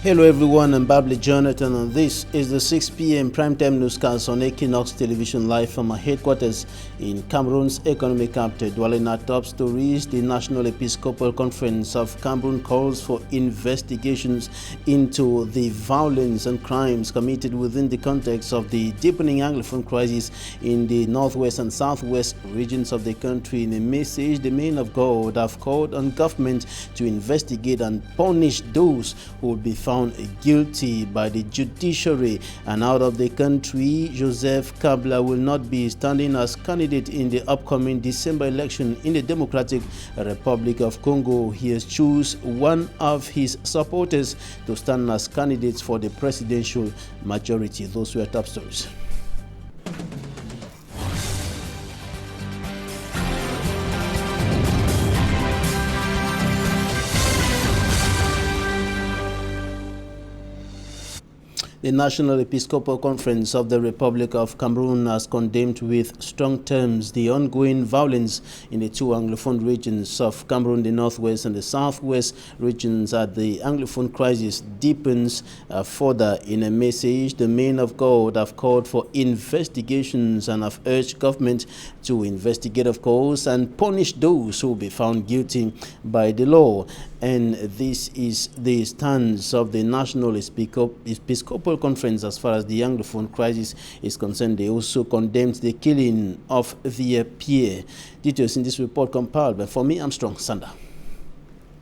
Hello everyone, I'm Babla Jonathan and this is the 6 p.m. primetime newscast on Equinox Television live from our headquarters in Cameroon's economic capital. Dwelling our top stories, the National Episcopal Conference of Cameroon calls for investigations into the violence and crimes committed within the context of the deepening Anglophone crisis in the northwest and southwest regions of the country. In a message, the men of God have called on government to investigate and punish those who will be found guilty by the judiciary. And out of the country, Joseph Kabila will not be standing as candidate in the upcoming December election in the Democratic Republic of Congo. He has chosen one of his supporters to stand as candidates for the presidential majority. Those were top stories. The National Episcopal Conference of the Republic of Cameroon has condemned with strong terms the ongoing violence in the two Anglophone regions of Cameroon, the northwest and the southwest regions, as the Anglophone crisis deepens further. In a message, the men of God have called for investigations and have urged government to investigate, of course, and punish those who will be found guilty by the law. And this is the stance of the National Episcopal Conference as far as the Anglophone crisis is concerned. They also condemned the killing of their peer. Details in this report compiled by me, Armstrong Sander.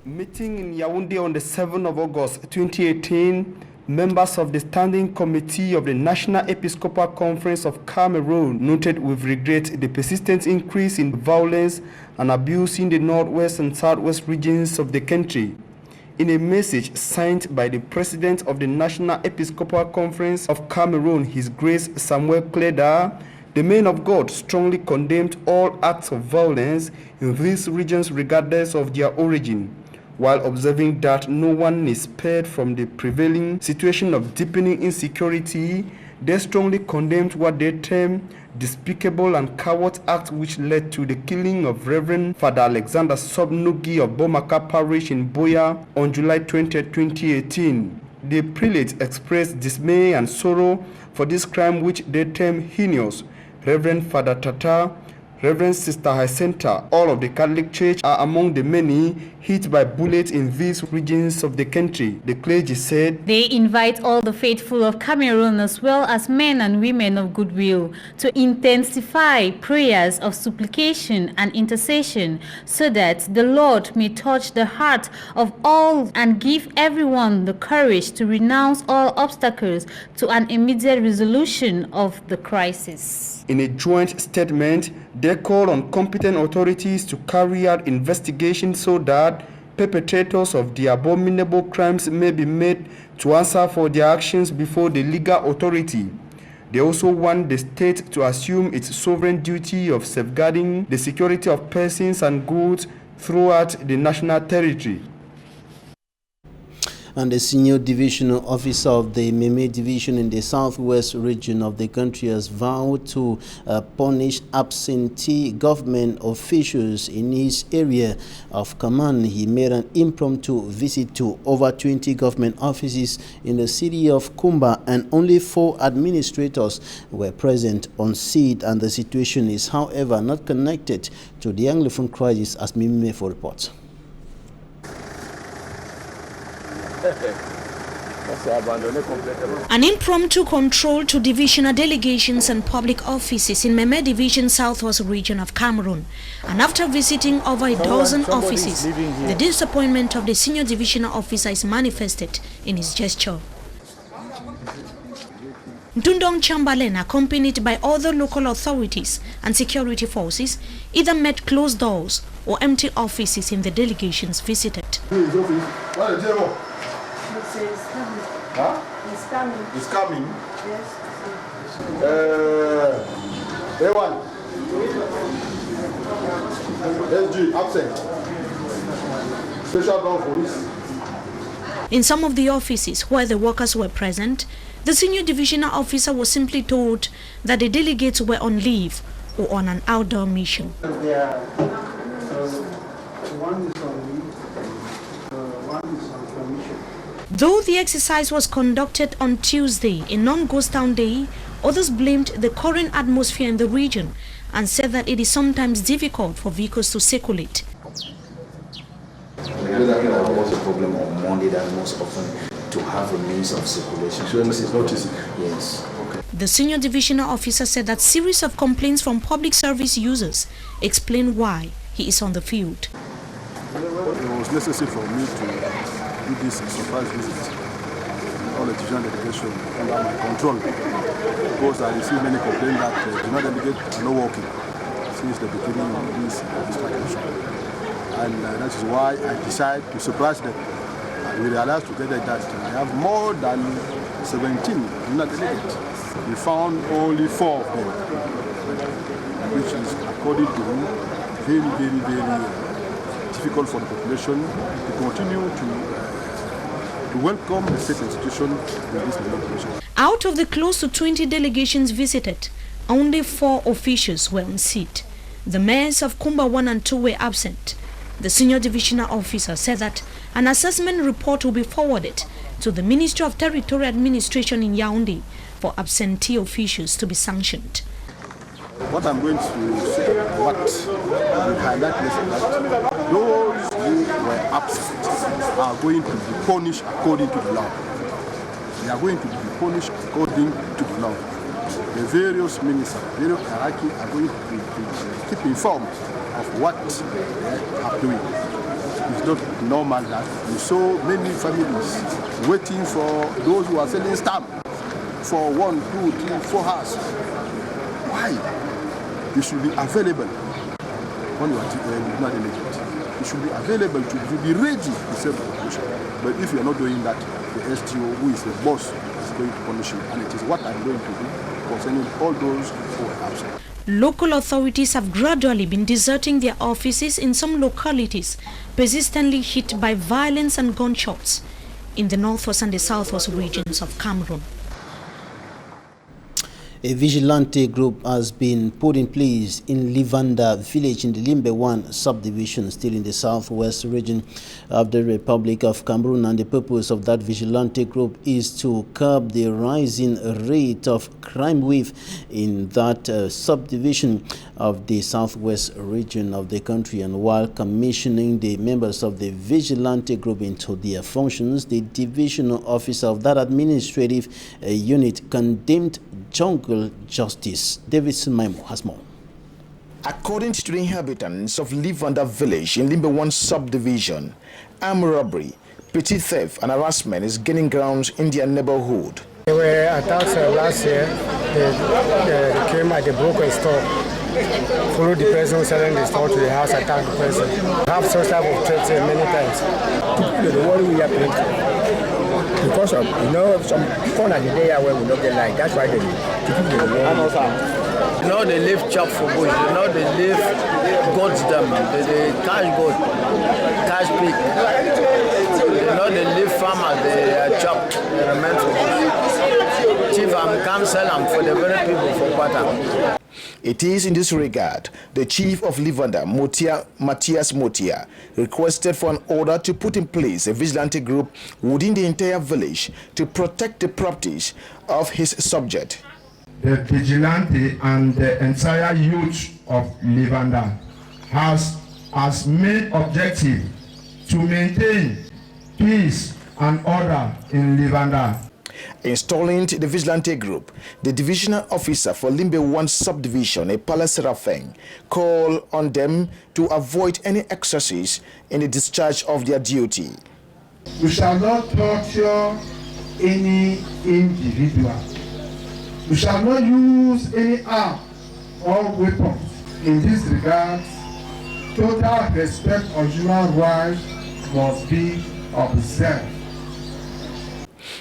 Meeting in Yaoundé on the 7th of August 2018, members of the Standing Committee of the National Episcopal Conference of Cameroon noted with regret the persistent increase in violence and abuse in the northwest and southwest regions of the country. In a message signed by the President of the National Episcopal Conference of Cameroon, His Grace Samuel Kleda, the men of God strongly condemned all acts of violence in these regions regardless of their origin, while observing that no one is spared from the prevailing situation of deepening insecurity. They strongly condemned what they termed despicable and coward act which led to the killing of Reverend Father Alexander Sobnugi of Bomaka Parish in Boya on July 20, 2018. The prelate expressed dismay and sorrow for this crime which they termed heinous. Reverend Father Tata, Reverend Sister Hyacinta, all of the Catholic Church are among the many hit by bullets in these regions of the country. The clergy said they invite all the faithful of Cameroon as well as men and women of goodwill to intensify prayers of supplication and intercession so that the Lord may touch the heart of all and give everyone the courage to renounce all obstacles to an immediate resolution of the crisis. In a joint statement, they call on competent authorities to carry out investigations so that perpetrators of the abominable crimes may be made to answer for their actions before the legal authority. They also want the state to assume its sovereign duty of safeguarding the security of persons and goods throughout the national territory. And the senior divisional officer of the Meme division in the southwest region of the country has vowed to punish absentee government officials in his area of command. He made an impromptu visit to over 20 government offices in the city of Kumba, and only 4 administrators were present on seat. And the situation is, however, not connected to the Anglophone crisis, as Mimefo reports. An impromptu control to divisional delegations and public offices in Meme Division Southwest region of Cameroon. And after visiting over a dozen offices, the disappointment of the senior divisional officer is manifested in his gesture. Ndundong Chamberlain, accompanied by other local authorities and security forces, either met closed doors or empty offices in the delegations visited. It's coming. It's coming? Yes. A1. SG, absent. Special ground police. In some of the offices where the workers were present, the senior divisional officer was simply told that the delegates were on leave or on an outdoor mission. One is on leave, one is on commission. Though the exercise was conducted on Tuesday, a non-ghost town day, others blamed the current atmosphere in the region and said that it is sometimes difficult for vehicles to circulate. What's the problem on Monday that most often to have a means of circulation? So it's noticing. Yes. Okay. The senior divisional officer said that series of complaints from public service users explain why he is on the field. It was necessary for me to do this surprise visit. All the divisional delegation under my control, because I received many complaints that the divisional delegates are not working since the beginning of this distraction. And that is why I decided to surprise them. And we realized together that I have more than 17 divisional delegates. We found only 4 of them, which is, according to me, very difficult for the population to continue to welcome the state institution with this population. Out of the close to 20 delegations visited, only 4 officials were on seat. The mayors of Kumba 1 and 2 were absent. The senior divisional officer said that an assessment report will be forwarded to the Ministry of Territorial Administration in Yaoundé for absentee officials to be sanctioned. What I'm going to say, what will highlight is that those who were absent are going to be punished according to the law. They are going to be punished according to the law. The various ministers, various hierarchy are going to keep informed of what they are doing. It's not normal that we saw many families waiting for those who are selling stamp for 1, 2, 3, 4 hours. Why? You should be available when you are not delegate. You should be available to be ready to serve the population. But if you are not doing that, the STO, who is the boss, is going to punish you. And it is what I'm going to do concerning all those who are absent. Local authorities have gradually been deserting their offices in some localities persistently hit by violence and gunshots in the northwest and the southwest regions of Cameroon. A vigilante group has been put in place in Livanda village in the Limbe 1 subdivision, still in the southwest region of the Republic of Cameroon, and the purpose of that vigilante group is to curb the rising rate of crime wave in that subdivision of the southwest region of the country. And while commissioning the members of the vigilante group into their functions, the divisional officer of that administrative unit condemned jungle justice. Davidson Maimo has more. According to the inhabitants of Livanda village in Limbe 1 subdivision, armed robbery, petty theft and harassment is gaining ground in their neighborhood. They were attacked last year. They came at the broken store, followed the person selling the store to the house, attacked the person. Have such type of threats many times. The worry we are playing. Because of, some fun at the day where we don't get light. That's why they they live chop for bush. They live goats them. They catch goat, catch pig. They live farmers. They chop. They remain for bush. Chief, come sell them for the very people for quarter. It is in this regard, the chief of Livanda, Matthias Motia, requested for an order to put in place a vigilante group within the entire village to protect the properties of his subject. The vigilante and the entire youth of Livanda has as main objective to maintain peace and order in Livanda. Installing the vigilante group, the divisional officer for Limbe 1 subdivision, Epala Serafeng, called on them to avoid any excesses in the discharge of their duty. We shall not torture any individual. We shall not use any arm or weapons. In this regard, total respect of human rights must be observed.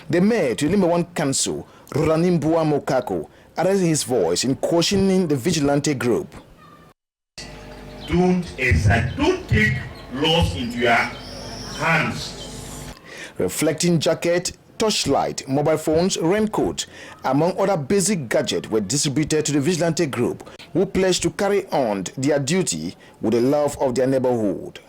The mayor to Limbe 1 Council, Roranimbua Mokako, added his voice in cautioning the vigilante group. Don't take laws into your hands. Reflecting jacket, torchlight, mobile phones, raincoat, among other basic gadgets were distributed to the vigilante group, who pledged to carry on their duty with the love of their neighborhood.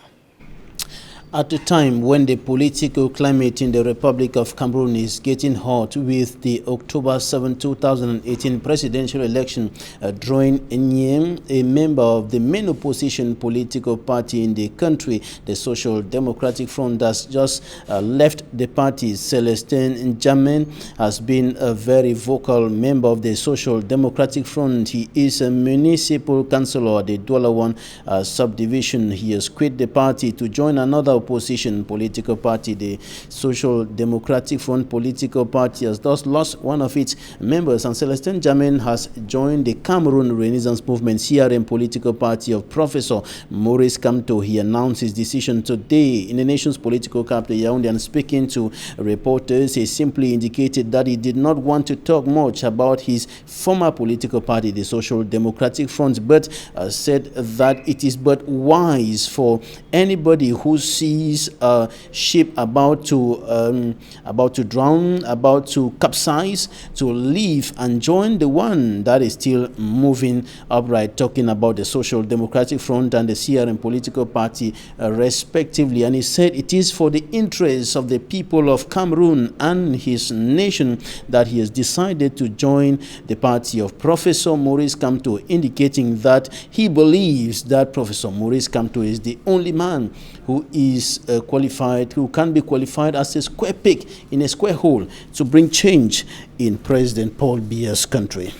At a time when the political climate in the Republic of Cameroon is getting hot with the October 7, 2018 presidential election drawing near, a member of the main opposition political party in the country, the Social Democratic Front, has just left the party. Celestin Jamin has been a very vocal member of the Social Democratic Front. He is a municipal councillor at the Douala 1 subdivision. He has quit the party to join another opposition political party. The Social Democratic Front political party has thus lost one of its members, and Celestin Jamin has joined the Cameroon Renaissance Movement CRM political party of Professor Maurice Kamto. He announced his decision today in the nation's political capital, Yaoundé, and speaking to reporters, he simply indicated that he did not want to talk much about his former political party, the Social Democratic Front, but said that it is but wise for anybody who sees a ship about to drown, about to capsize, to leave and join the one that is still moving upright, talking about the Social Democratic Front and the CRM political party respectively. And he said it is for the interests of the people of Cameroon and his nation that he has decided to join the party of Professor Maurice Kamto, indicating that he believes that Professor Maurice Kamto is the only man who is qualified, who can be qualified as a square peg in a square hole to bring change in President Paul Biya's country.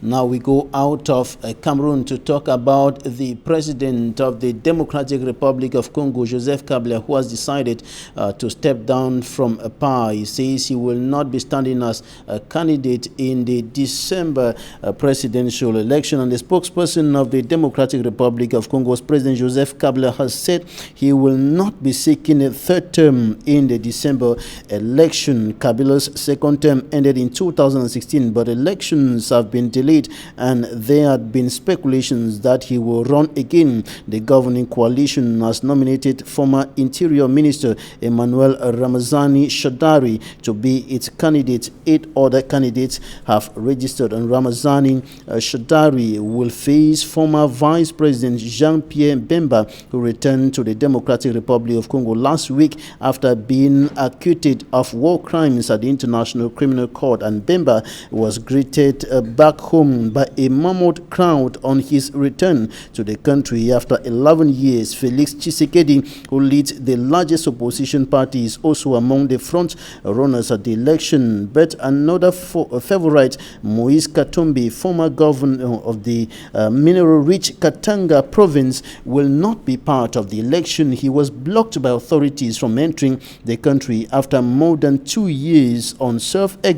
Now we go out of Cameroon to talk about the president of the Democratic Republic of Congo, Joseph Kabila, who has decided to step down from power. He says he will not be standing as a candidate in the December presidential election. And the spokesperson of the Democratic Republic of Congo's President Joseph Kabila has said he will not be seeking a third term in the December election. Kabila's second term ended in 2016, but elections have been delayed, and there had been speculations that he will run again. The governing coalition has nominated former Interior Minister Emmanuel Ramazani Shadari to be its candidate. 8 other candidates have registered, and Ramazani Shadari will face former Vice President Jean-Pierre Bemba, who returned to the Democratic Republic of Congo last week after being accused of war crimes at the International Criminal Court. And Bemba was greeted back home by a mammoth crowd on his return to the country after 11 years. Felix Tshisekedi, who leads the largest opposition party, is also among the front runners at the election. But another favorite, Moise Katumbi, former governor of the mineral-rich Katanga province, will not be part of the election. He was blocked by authorities from entering the country after more than 2 years on self-imposed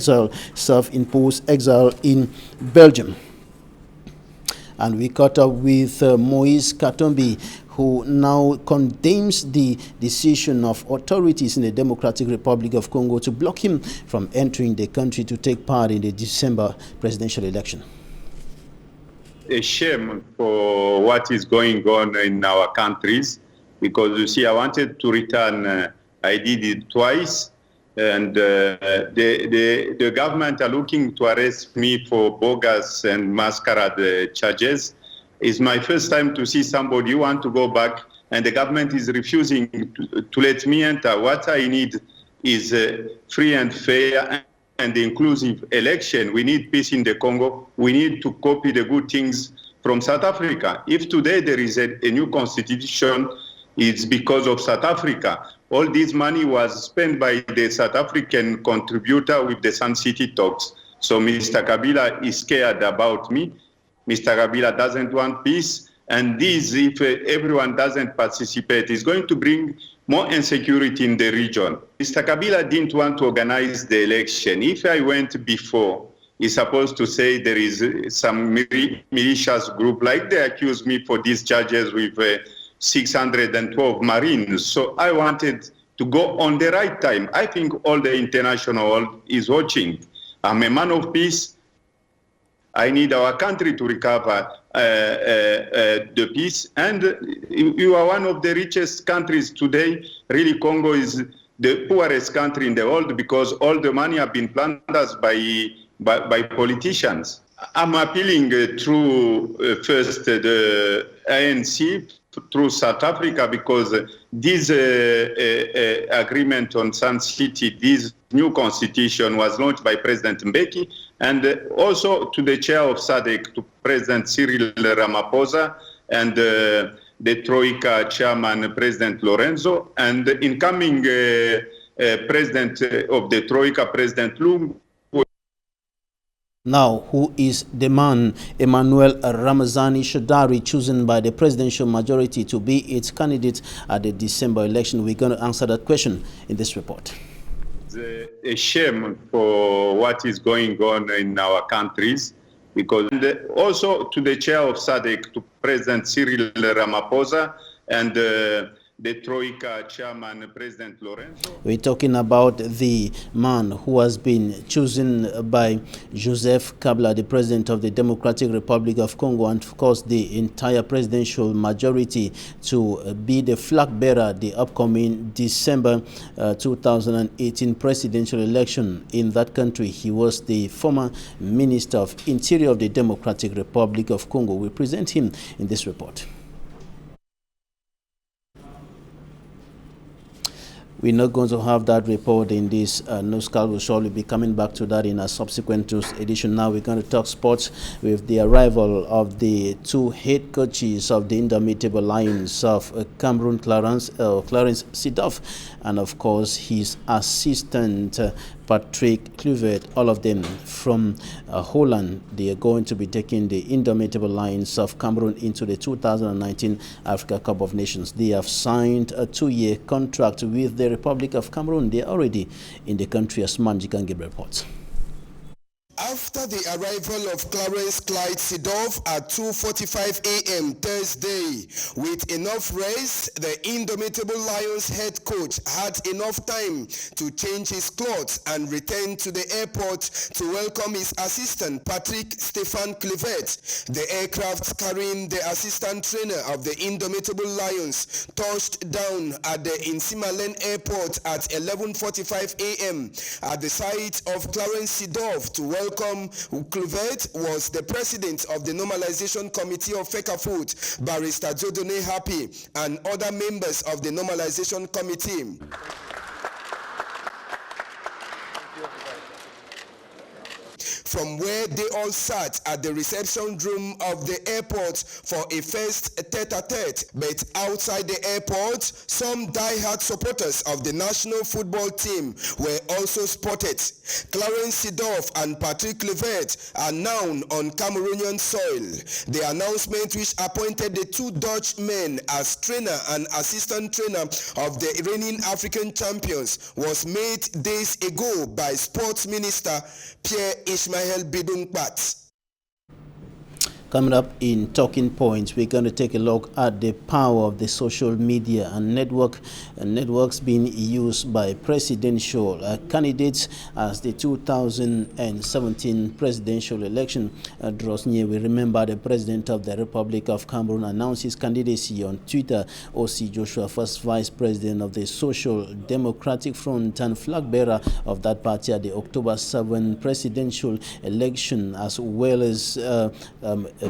exile in Belgium. And we caught up with Moise Katumbi, who now condemns the decision of authorities in the Democratic Republic of Congo to block him from entering the country to take part in the December presidential election. A shame for what is going on in our countries, because you see, I wanted to return, I did it twice, and the government are looking to arrest me for bogus and masquerade charges. It's my first time to see somebody who want to go back, and the government is refusing to let me enter. What I need is a free and fair and inclusive election. We need peace in the Congo. We need to copy the good things from South Africa. If today there is a new constitution, it's because of South Africa. All this money was spent by the South African contributor with the Sun City talks. So Mr. Kabila is scared about me. Mr. Kabila doesn't want peace. And this, if everyone doesn't participate, is going to bring more insecurity in the region. Mr. Kabila didn't want to organize the election. If I went before, he's supposed to say there is some malicious group, like they accuse me for these charges with 612 Marines. So I wanted to go on the right time. I think all the international world is watching. I'm a man of peace. I need our country to recover the peace. And you are one of the richest countries today. Really, Congo is the poorest country in the world because all the money have been plundered by politicians. I'm appealing through first the ANC through South Africa, because this agreement on Sun City, this new constitution was launched by President Mbeki, and also to the chair of SADC, to President Cyril Ramaphosa, and the Troika chairman, President Lorenzo, and incoming president of the Troika, President Lungu. Now, who is the man, Emmanuel Ramazani Shadari, chosen by the presidential majority to be its candidate at the December election? We're going to answer that question in this report. It's a shame for what is going on in our countries, because also to the chair of SADC, to President Cyril Ramaphosa, and the Troika chairman, President Lorenzo. We're talking about the man who has been chosen by Joseph Kabila, the president of the Democratic Republic of Congo, and of course the entire presidential majority, to be the flag bearer the upcoming December 2018 presidential election in that country. He was the former Minister of Interior of the Democratic Republic of Congo. We present him in this report. We're not going to have that report in this newscast. We'll surely be coming back to that in a subsequent news edition. Now we're going to talk sports with the arrival of the two head coaches of the Indomitable Lions of Cameroon, Clarence Seedorf, and of course his assistant Patrick Kluivert, all of them from Holland. They are going to be taking the Indomitable Lions of Cameroon into the 2019 Africa Cup of Nations. They have signed a 2-year contract with the Republic of Cameroon. They are already in the country, as Mamjikan Gabriel reports. After the arrival of Clarence Clyde Seedorf at 2:45 a.m. Thursday, with enough rest, the Indomitable Lions head coach had enough time to change his clothes and return to the airport to welcome his assistant Patrick Stéphane Kluivert. The aircraft carrying the assistant trainer of the Indomitable Lions touched down at the Insimalen airport at 11:45 a.m. At the site of Clarence Seedorf to welcome Kluivert was the president of the Normalization Committee of FECAFOOT, Barrister Jodone Happy, and other members of the Normalization Committee. From where they all sat at the reception room of the airport for a first tete-a-tete, but outside the airport, some die-hard supporters of the national football team were also spotted. Clarence Seedorf and Patrick Kluivert are now on Cameroonian soil. The announcement, which appointed the two Dutch men as trainer and assistant trainer of the reigning African champions, was made days ago by Sports Minister Pierre Ishmael Bidungpat. Coming up in Talking Points, we're going to take a look at the power of the social media and networks being used by presidential candidates as the 2017 presidential election draws near. We remember the president of the Republic of Cameroon announced his candidacy on Twitter. O.C. Joshua, first vice president of the Social Democratic Front and flag bearer of that party at the October 7 presidential election, as well as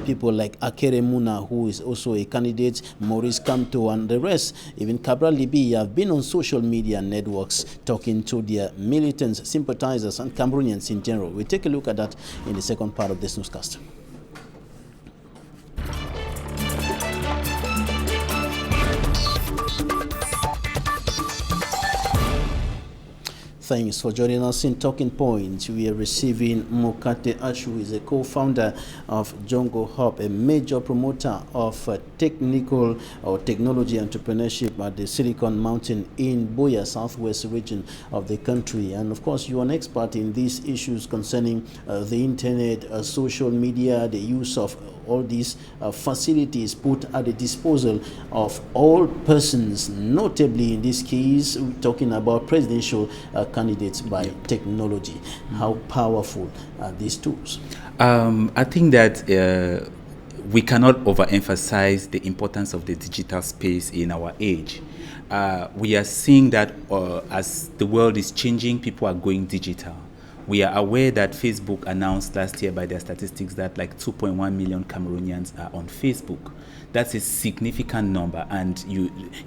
people like Akere Muna, who is also a candidate, Maurice Kamto, and the rest. Even Cabral Libi have been on social media networks talking to their militants, sympathizers, and Cameroonians in general. We'll take a look at that in the second part of this newscast. Thanks for joining us in Talking Points. We are receiving MOKATE ASHU, who is a co-founder of Jongo Hub, a major promoter of technical or technology entrepreneurship at the Silicon Mountain in Buea, southwest region of the country. And of course, you are an expert in these issues concerning the internet, social media, the use of all these facilities put at the disposal of all persons, notably in this case, we're talking about presidential candidates by technology. How powerful are these tools? I think that we cannot overemphasize the importance of the digital space in our age. We are seeing that as the world is changing, people are going digital. We are aware that Facebook announced last year by their statistics that like 2.1 million Cameroonians are on Facebook. That's a significant number. And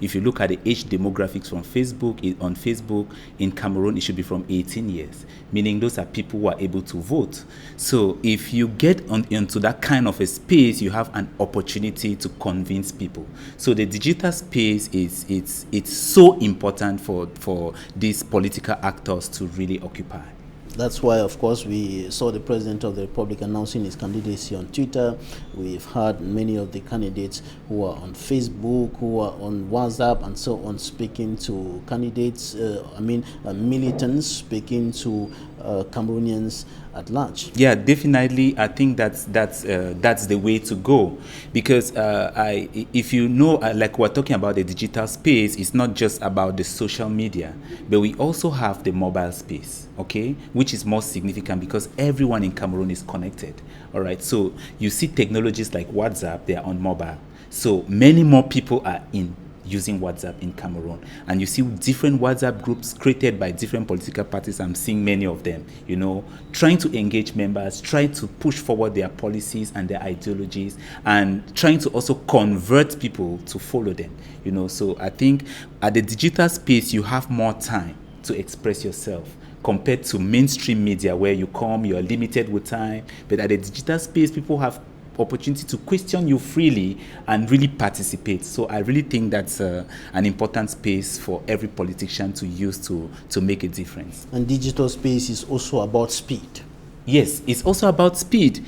if you look at the age demographics from on Facebook in Cameroon, it should be from 18 years, meaning those are people who are able to vote. So if you get into that kind of a space, you have an opportunity to convince people. So the digital space it's so important for these political actors to really occupy. That's why, of course, we saw the President of the Republic announcing his candidacy on Twitter. We've heard many of the candidates who are on Facebook, who are on WhatsApp, and so on, speaking to candidates, militants, speaking to Cameroonians at large. Yeah, definitely. I think that's the way to go, because if you know, like we're talking about the digital space, it's not just about the social media, but we also have the mobile space, okay, which is more significant because everyone in Cameroon is connected. All right, so you see technologies like WhatsApp, they are on mobile, so many more people are using WhatsApp in Cameroon, and you see different WhatsApp groups created by different political parties. I'm seeing many of them, trying to engage members, trying to push forward their policies and their ideologies, and trying to also convert people to follow them, So I think at the digital space, you have more time to express yourself compared to mainstream media where you're limited with time. But at the digital space, people have opportunity to question you freely and really participate. So I really think that's an important space for every politician to use to make a difference. And digital space is also about speed. Yes, it's also about speed,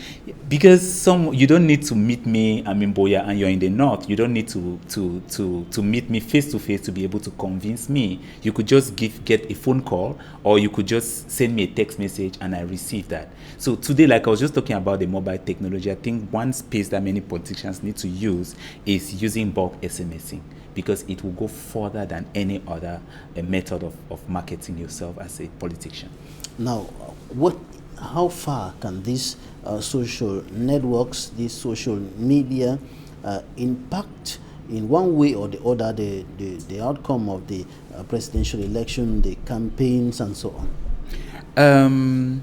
because you don't need to meet me, I'm in Boya and you're in the north. You don't need to meet me face to face to be able to convince me. You could just get a phone call, or you could just send me a text message and I receive that. So today, like I was just talking about the mobile technology, I think one space that many politicians need to use is using bulk SMSing, because it will go further than any other method of marketing yourself as a politician. Now, how far can these social networks, these social media impact in one way or the other the outcome of the presidential election, the campaigns, and so on?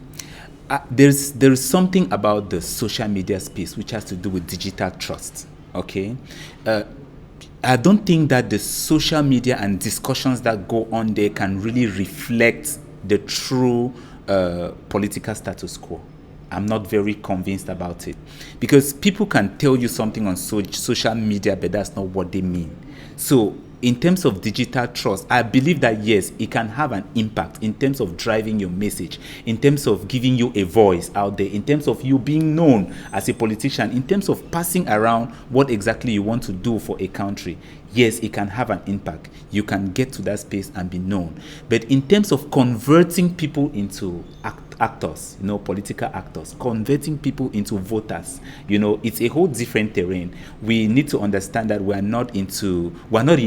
There's something about the social media space which has to do with digital trust, okay? I don't think that the social media and discussions that go on there can really reflect the true political status quo. I'm not very convinced about it, because people can tell you something on social media, but that's not what they mean. So in terms of digital trust, I believe that yes, it can have an impact in terms of driving your message, in terms of giving you a voice out there, in terms of you being known as a politician, in terms of passing around what exactly you want to do for a country. Yes, it can have an impact. You can get to that space and be known. But in terms of converting people into actors, political actors, converting people into voters, it's a whole different terrain. We need to understand that we're not in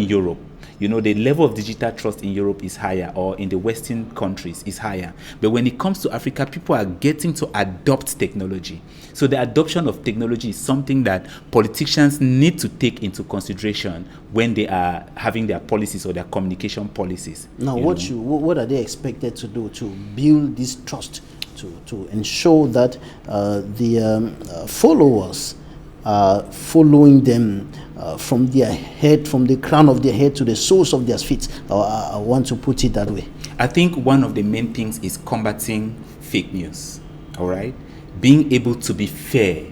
Europe. The level of digital trust in Europe is higher, or in the Western countries is higher. But when it comes to Africa, people are getting to adopt technology. So the adoption of technology is something that politicians need to take into consideration when they are having their policies or their communication policies. Now, what are they expected to do to build this trust, to ensure that the followers are following them from their head, from the crown of their head to the soles of their feet? I want to put it that way. I think one of the main things is combating fake news, all right? Being able to be fair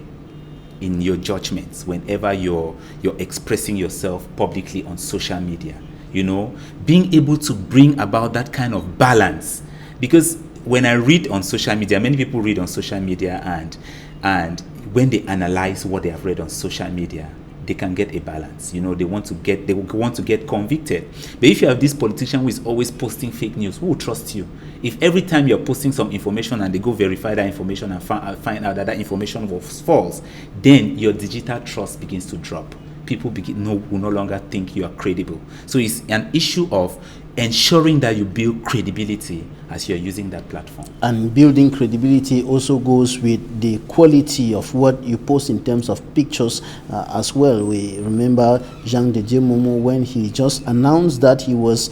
in your judgments whenever you're expressing yourself publicly on social media, being able to bring about that kind of balance. Because when I read on social media, many people read on social media, and when they analyze what they have read on social media, they can get a balance. They want to get convicted. But if you have this politician who is always posting fake news, who will trust you? If every time you're posting some information and they go verify that information and find out that information was false, then your digital trust begins to drop. People will no longer think you are credible. So it's an issue of ensuring that you build credibility as you're using that platform. And building credibility also goes with the quality of what you post in terms of pictures as well. We remember Jean de Dieu Momo when he just announced that he was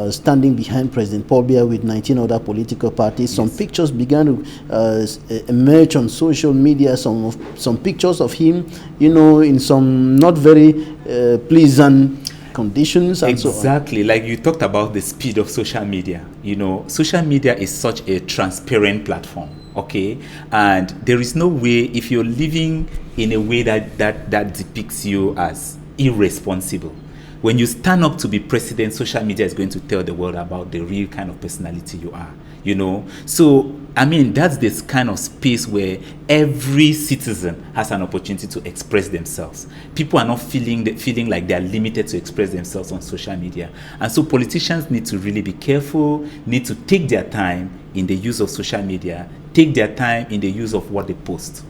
standing behind President Paul Biya with 19 other political parties. Some pictures began to emerge on social media, some pictures of him, you know, in some not very pleasant conditions and so on. Exactly, like you talked about the speed of social media. You know, social media is such a transparent platform, okay? And there is no way, if you're living in a way that depicts you as irresponsible, when you stand up to be president, social media is going to tell the world about the real kind of personality you are, you know? So, I mean, that's this kind of space where every citizen has an opportunity to express themselves. People are not feeling like they're limited to express themselves on social media. And so politicians need to really be careful, need to take their time in the use of social media, take their time in the use of what they post.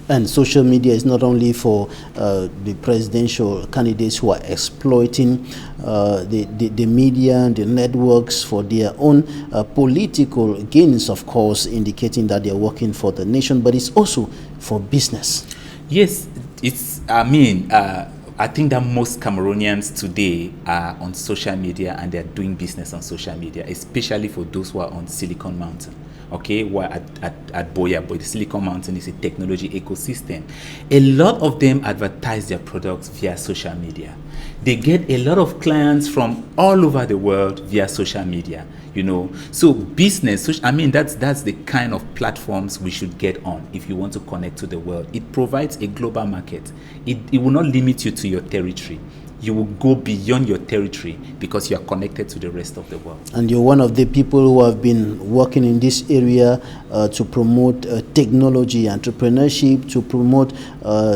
And social media is not only for the presidential candidates who are exploiting the media and the networks for their own political gains, of course, indicating that they're working for the nation, but it's also for business. Yes, it's, I mean, I think that most Cameroonians today are on social media and they're doing business on social media, especially for those who are on Silicon Mountain. Okay, we're at Boya, but the Silicon Mountain is a technology ecosystem. A lot of them advertise their products via social media. They get a lot of clients from all over the world via social media, you know. So business, I mean, that's the kind of platforms we should get on if you want to connect to the world. It provides a global market. It will not limit you to your territory. You will go beyond your territory because you are connected to the rest of the world. And you're one of the people who have been working in this area to promote technology, entrepreneurship, to promote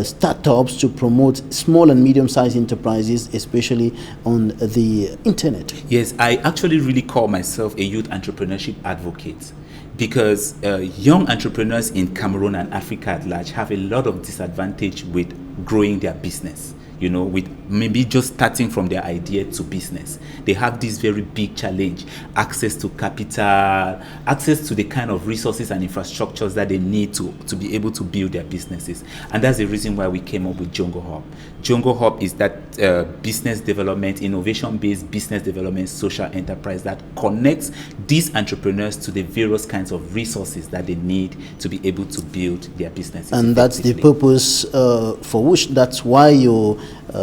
startups, to promote small and medium-sized enterprises, especially on the internet. Yes, I actually really call myself a youth entrepreneurship advocate, because young entrepreneurs in Cameroon and Africa at large have a lot of disadvantage with growing their business. You know, with maybe just starting from their idea to business. They have this very big challenge: access to capital, access to the kind of resources and infrastructures that they need to be able to build their businesses. And that's the reason why we came up with Jongo Hub. Jongo Hub is that business development, innovation-based business development social enterprise that connects these entrepreneurs to the various kinds of resources that they need to be able to build their businesses. And that's the purpose for which, that's why you're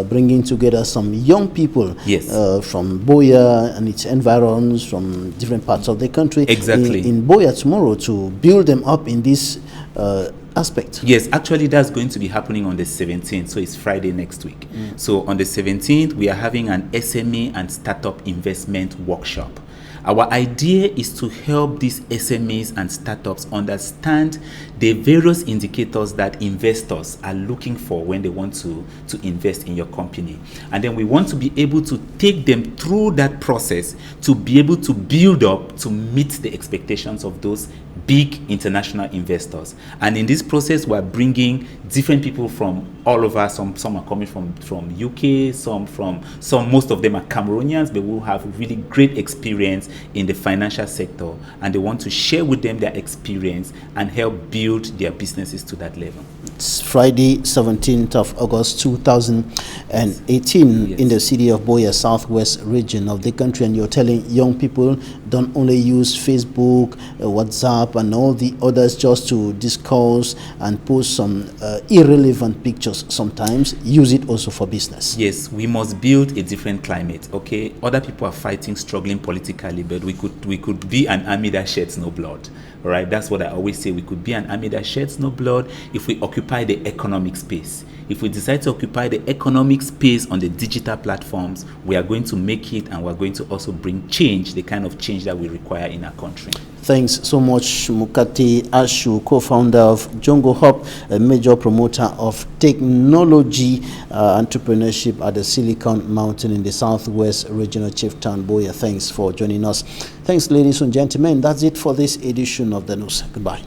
bringing together some young people, yes, from Boya and its environs, from different parts of the country, exactly, in Boya tomorrow, to build them up in this aspect. Yes, actually that's going to be happening on the 17th, so it's Friday next week. So on the 17th we are having an SME and startup investment workshop. Our idea is to help these SMEs and startups understand the various indicators that investors are looking for when they want to invest in your company. And then we want to be able to take them through that process to be able to build up to meet the expectations of those big international investors. And in this process, we're bringing different people from all over. Some are coming from UK, most of them are Cameroonians, but will have really great experience in the financial sector, and they want to share with them their experience and help build their businesses to that level. It's Friday, 17th of August 2018, yes, in the city of Boya, southwest region of the country. And you're telling young people, don't only use Facebook, WhatsApp and all the others just to discuss and post some irrelevant pictures. Sometimes use it also for business. Yes, we must build a different climate. Okay, other people are fighting, struggling politically, but we could be an army that sheds no blood. All right, that's what I always say. We could be an army that sheds no blood if we occupy the economic space. If we decide to occupy the economic space on the digital platforms, we are going to make it, and we're going to also bring change, the kind of change that we require in our country. Thanks so much, MOKATE ASHU, co-founder of Jongo Hub, a major promoter of technology entrepreneurship at the Silicon Mountain in the southwest regional chieftain, Boya. Thanks for joining us. Thanks, ladies and gentlemen. That's it for this edition of the news. Goodbye.